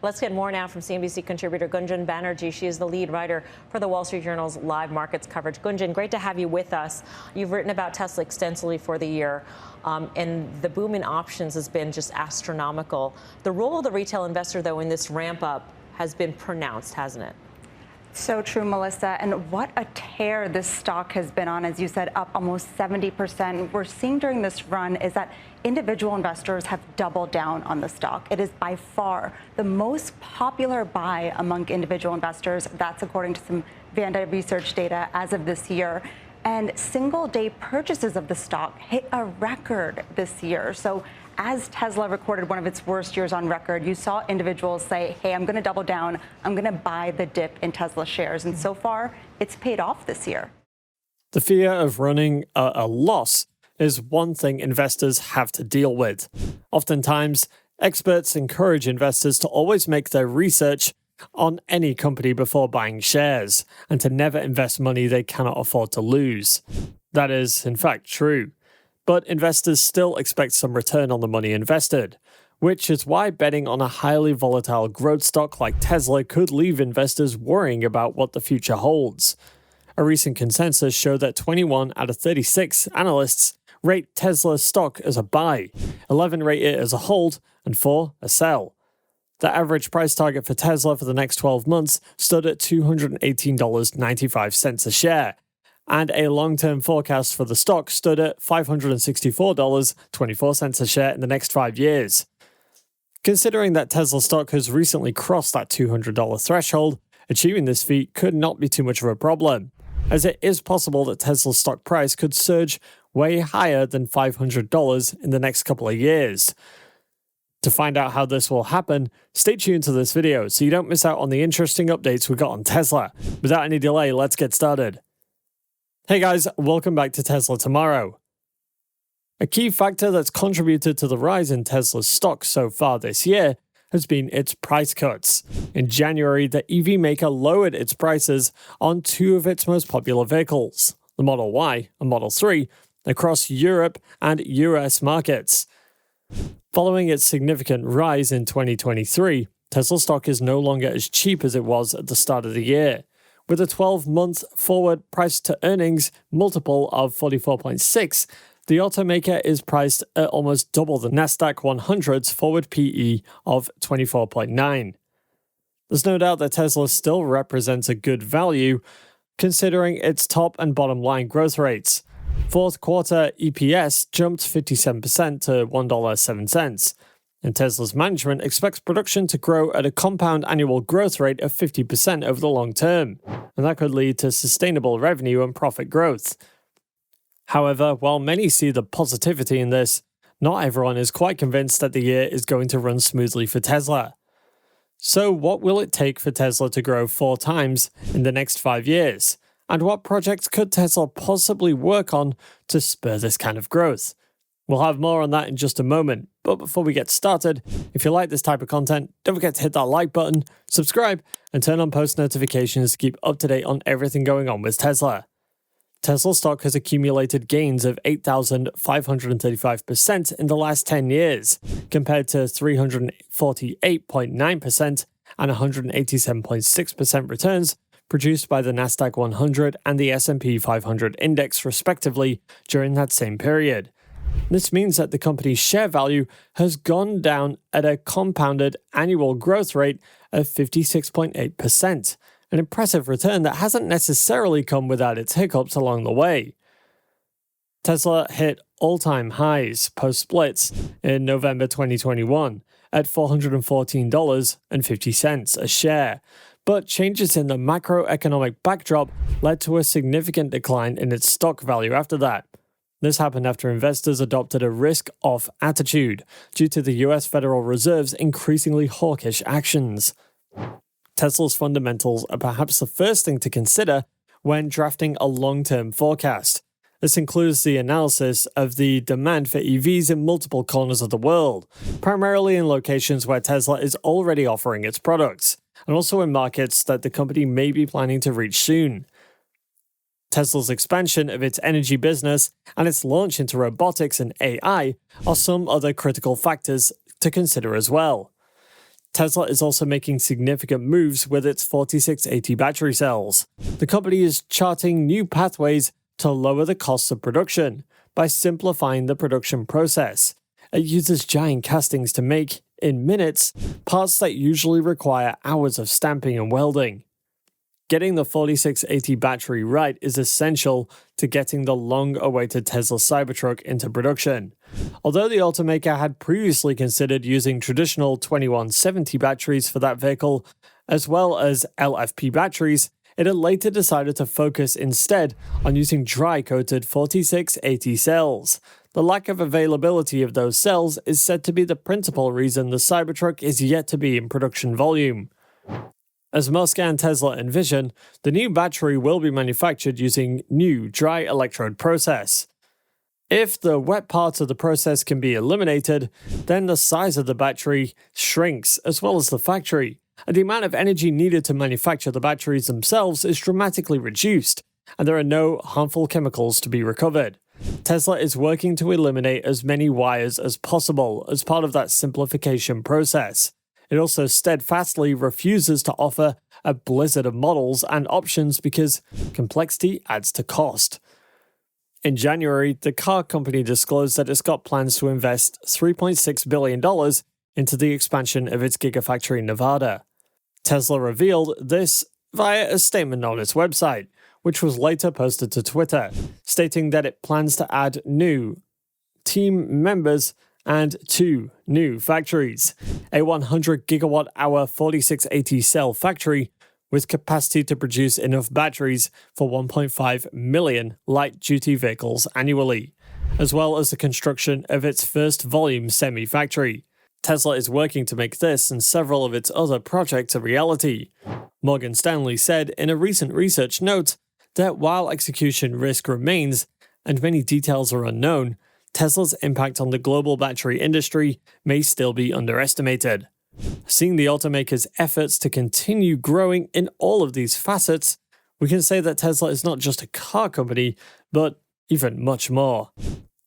Let's get more now from CNBC contributor Gunjan Banerjee. She is the lead writer for the Wall Street Journal's live markets coverage. Gunjan, great to have you with us. You've written about Tesla extensively for the year, and the boom in options has been just astronomical. The role of the retail investor, though, in this ramp up has been pronounced, hasn't it? So true, Melissa. And what a tear this stock has been on, as you said, up almost 70%. We're seeing during this run is that individual investors have doubled down on the stock. It is by far the most popular buy among individual investors. That's according to some Vanda research data as of this year. And single-day purchases of the stock hit a record this year. So as Tesla recorded one of its worst years on record, you saw individuals say, hey, I'm going to double down. I'm going to buy the dip in Tesla shares. And so far, it's paid off this year. The fear of running a loss is one thing investors have to deal with. Oftentimes, experts encourage investors to always make their research on any company before buying shares and to never invest money they cannot afford to lose. That is, in fact, true. But investors still expect some return on the money invested, which is why betting on a highly volatile growth stock like Tesla could leave investors worrying about what the future holds. A recent consensus showed that 21 out of 36 analysts rate Tesla stock as a buy, 11 rate it as a hold, and 4 a sell. The average price target for Tesla for the next 12 months stood at $218.95 a share, and a long-term forecast for the stock stood at $564.24 a share in the next 5 years. Considering that Tesla stock has recently crossed that $200 threshold, achieving this feat could not be too much of a problem, as it is possible that Tesla's stock price could surge way higher than $500 in the next couple of years. To find out how this will happen, stay tuned to this video so you don't miss out on the interesting updates we got on Tesla. Without any delay, let's get started. Hey guys, welcome back to Tesla Tomorrow. A key factor that's contributed to the rise in Tesla's stock so far this year has been its price cuts. In January, the EV maker lowered its prices on two of its most popular vehicles, the Model Y and Model 3, across Europe and US markets. Following its significant rise in 2023, Tesla stock is no longer as cheap as it was at the start of the year. With a 12-month forward price-to-earnings multiple of 44.6, the automaker is priced at almost double the Nasdaq 100's forward PE of 24.9. There's no doubt that Tesla still represents a good value, considering its top and bottom line growth rates. Fourth quarter EPS jumped 57% to $1.07. And Tesla's management expects production to grow at a compound annual growth rate of 50% over the long term, and that could lead to sustainable revenue and profit growth. However, while many see the positivity in this, not everyone is quite convinced that the year is going to run smoothly for Tesla. So what will it take for Tesla to grow 4 times in the next 5 years? And what projects could Tesla possibly work on to spur this kind of growth? We'll have more on that in just a moment, but before we get started, if you like this type of content, don't forget to hit that like button, subscribe, and turn on post notifications to keep up to date on everything going on with Tesla. Tesla stock has accumulated gains of 8,535% in the last 10 years, compared to 348.9% and 187.6% returns produced by the Nasdaq 100 and the S&P 500 index respectively during that same period. This means that the company's share value has gone down at a compounded annual growth rate of 56.8%, an impressive return that hasn't necessarily come without its hiccups along the way. Tesla hit all-time highs post-splits in November 2021 at $414.50 a share, but changes in the macroeconomic backdrop led to a significant decline in its stock value after that. This happened after investors adopted a risk-off attitude due to the US Federal Reserve's increasingly hawkish actions. Tesla's fundamentals are perhaps the first thing to consider when drafting a long-term forecast. This includes the analysis of the demand for EVs in multiple corners of the world, primarily in locations where Tesla is already offering its products, and also in markets that the company may be planning to reach soon. Tesla's expansion of its energy business and its launch into robotics and AI are some other critical factors to consider as well. Tesla is also making significant moves with its 4680 battery cells. The company is charting new pathways to lower the costs of production by simplifying the production process. It uses giant castings to make, in minutes, parts that usually require hours of stamping and welding. Getting the 4680 battery right is essential to getting the long-awaited Tesla Cybertruck into production. Although the automaker had previously considered using traditional 2170 batteries for that vehicle, as well as LFP batteries, it had later decided to focus instead on using dry-coated 4680 cells. The lack of availability of those cells is said to be the principal reason the Cybertruck is yet to be in production volume. As Musk and Tesla envision, the new battery will be manufactured using new dry electrode process. If the wet part of the process can be eliminated, then the size of the battery shrinks as well as the factory, and the amount of energy needed to manufacture the batteries themselves is dramatically reduced, and there are no harmful chemicals to be recovered. Tesla is working to eliminate as many wires as possible as part of that simplification process. It also steadfastly refuses to offer a blizzard of models and options because complexity adds to cost. In January, the car company disclosed that it's got plans to invest $3.6 billion into the expansion of its Gigafactory in Nevada. Tesla revealed this via a statement on its website, which was later posted to Twitter, stating that it plans to add new team members and 2 new factories, a 100 gigawatt-hour 4680 cell factory with capacity to produce enough batteries for 1.5 million light-duty vehicles annually, as well as the construction of its first volume semi-factory. Tesla is working to make this and several of its other projects a reality. Morgan Stanley said in a recent research note that while execution risk remains and many details are unknown, Tesla's impact on the global battery industry may still be underestimated. Seeing the automaker's efforts to continue growing in all of these facets, we can say that Tesla is not just a car company, but even much more.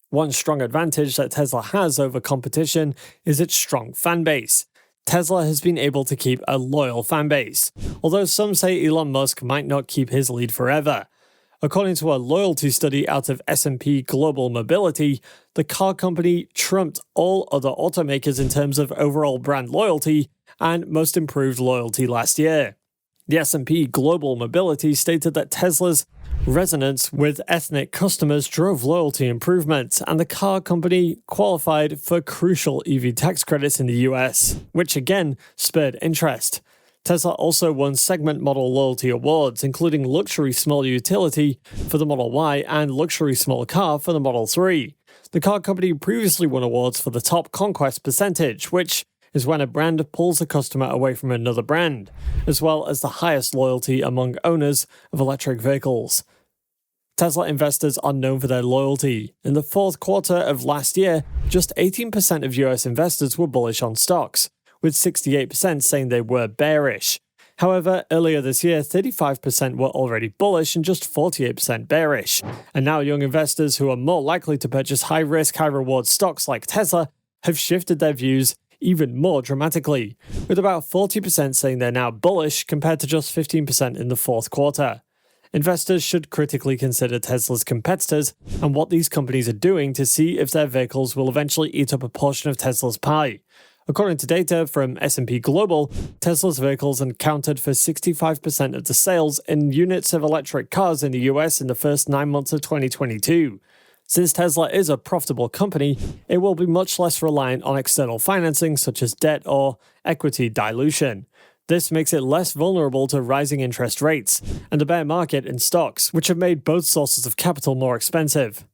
One strong advantage that Tesla has over competition is its strong fan base. Tesla has been able to keep a loyal fan base, although some say Elon Musk might not keep his lead forever. According to a loyalty study out of S&P Global Mobility, the car company trumped all other automakers in terms of overall brand loyalty and most improved loyalty last year. The S&P Global Mobility stated that Tesla's resonance with ethnic customers drove loyalty improvements, and the car company qualified for crucial EV tax credits in the US, which again spurred interest. Tesla also won segment model loyalty awards, including Luxury Small Utility for the Model Y and Luxury Small Car for the Model 3. The car company previously won awards for the top conquest percentage, which is when a brand pulls a customer away from another brand, as well as the highest loyalty among owners of electric vehicles. Tesla investors are known for their loyalty. In the fourth quarter of last year, just 18% of US investors were bullish on stocks, with 68% saying they were bearish. However, earlier this year, 35% were already bullish and just 48% bearish. And now young investors who are more likely to purchase high-risk, high-reward stocks like Tesla have shifted their views even more dramatically, with about 40% saying they're now bullish compared to just 15% in the fourth quarter. Investors should critically consider Tesla's competitors and what these companies are doing to see if their vehicles will eventually eat up a portion of Tesla's pie. According to data from S&P Global, Tesla's vehicles accounted for 65% of the sales in units of electric cars in the US in the first 9 months of 2022. Since Tesla is a profitable company, it will be much less reliant on external financing such as debt or equity dilution. This makes it less vulnerable to rising interest rates and a bear market in stocks, which have made both sources of capital more expensive.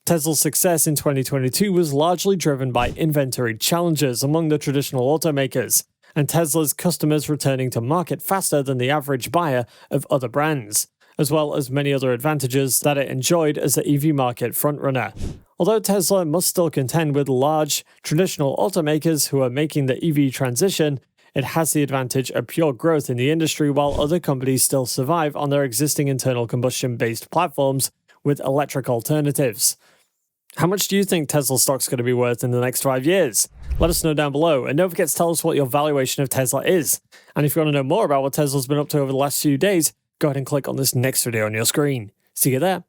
Tesla's success in 2022 was largely driven by inventory challenges among the traditional automakers, and Tesla's customers returning to market faster than the average buyer of other brands, as well as many other advantages that it enjoyed as the EV market frontrunner. Although Tesla must still contend with large, traditional automakers who are making the EV transition, it has the advantage of pure growth in the industry while other companies still survive on their existing internal combustion-based platforms with electric alternatives. How much do you think Tesla stock's going to be worth in the next 5 years? Let us know down below, and don't forget to tell us what your valuation of Tesla is. And if you want to know more about what Tesla's been up to over the last few days, go ahead and click on this next video on your screen. See you there.